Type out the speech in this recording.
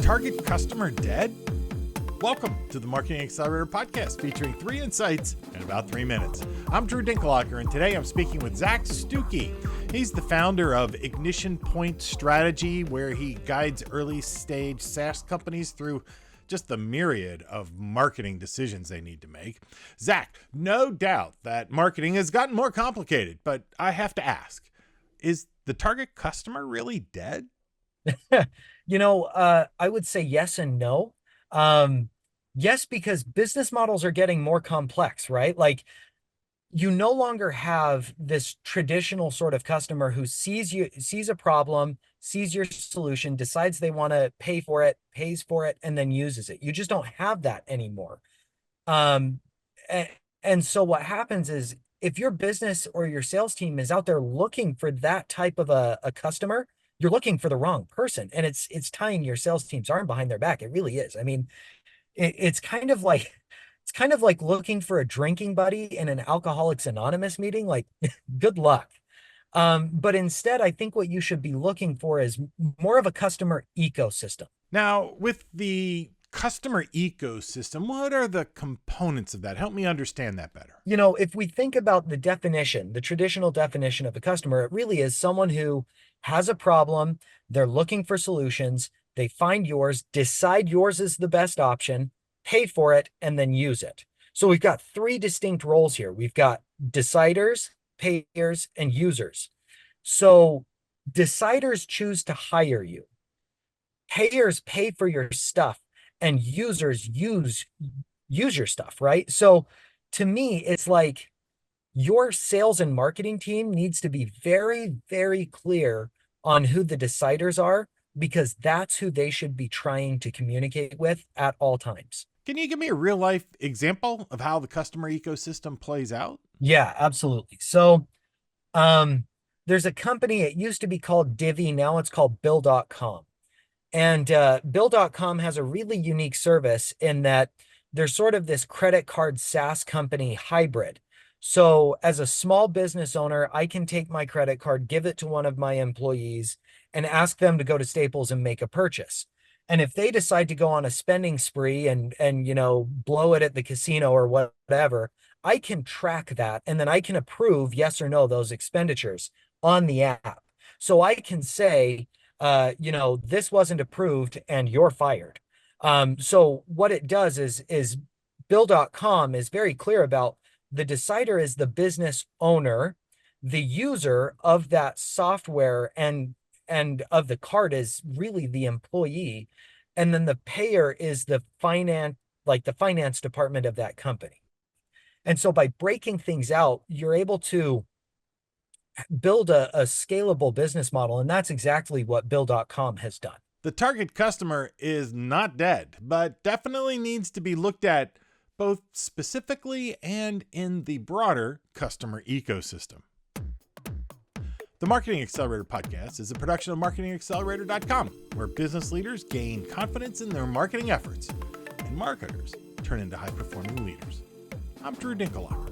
target customer dead? Welcome to the Marketing Accelerator Podcast, featuring 3 insights in about 3 minutes. I'm Dinkelacker, and today I'm speaking with Zac Stucki. He's the founder of Ignition Point Strategy, where he guides early-stage SaaS companies through just the myriad of marketing decisions they need to make. Zac, no doubt that marketing has gotten more complicated, but I have to ask, is the target customer really dead? I would say yes and no. Yes, because business models are getting more complex, right? Like, you no longer have this traditional sort of customer who sees a problem, sees your solution, decides they want to pay for it, pays for it, and then uses it. You just don't have that anymore. Um, and so what happens is, if your business or your sales team is out there looking for that type of a customer, you're looking for the wrong person, and it's tying your sales team's arm behind their back. It really is. I mean, it's kind of like looking for a drinking buddy in an Alcoholics Anonymous meeting. Like, good luck. But instead, I think what you should be looking for is more of a customer ecosystem. Now, with the customer ecosystem, what are the components of that? Help me understand that better. If we think about the definition, the traditional definition of a customer, it really is someone who has a problem, they're looking for solutions, they find yours, decide yours is the best option, pay for it, and then use it. So we've got 3 distinct roles here. We've got deciders, payers, and users. So deciders choose to hire you. Payers pay for your stuff, and users use your stuff, right? So to me, it's like your sales and marketing team needs to be very, very clear on who the deciders are, because that's who they should be trying to communicate with at all times. Can you give me a real life example of how the customer ecosystem plays out? Yeah, absolutely. So there's a company, it used to be called Divvy, now it's called Bill.com. And Bill.com has a really unique service in that they're sort of this credit card SaaS company hybrid. So as a small business owner, I can take my credit card, give it to one of my employees, and ask them to go to Staples and make a purchase. And if they decide to go on a spending spree and blow it at the casino or whatever, I can track that, and then I can approve yes or no those expenditures on the app. So I can say, this wasn't approved and you're fired. So what it does is Bill.com is very clear about the decider is the business owner, the user of that software and of the card is really the employee, and then the payer is the finance department of that company. And so by breaking things out, you're able to build a scalable business model, and that's exactly what Bill.com has done. The target customer is not dead, but definitely needs to be looked at both specifically and in the broader customer ecosystem. The Marketing Accelerator Podcast is a production of marketingaccelerator.com, where business leaders gain confidence in their marketing efforts and marketers turn into high-performing leaders. I'm Dinkelacker.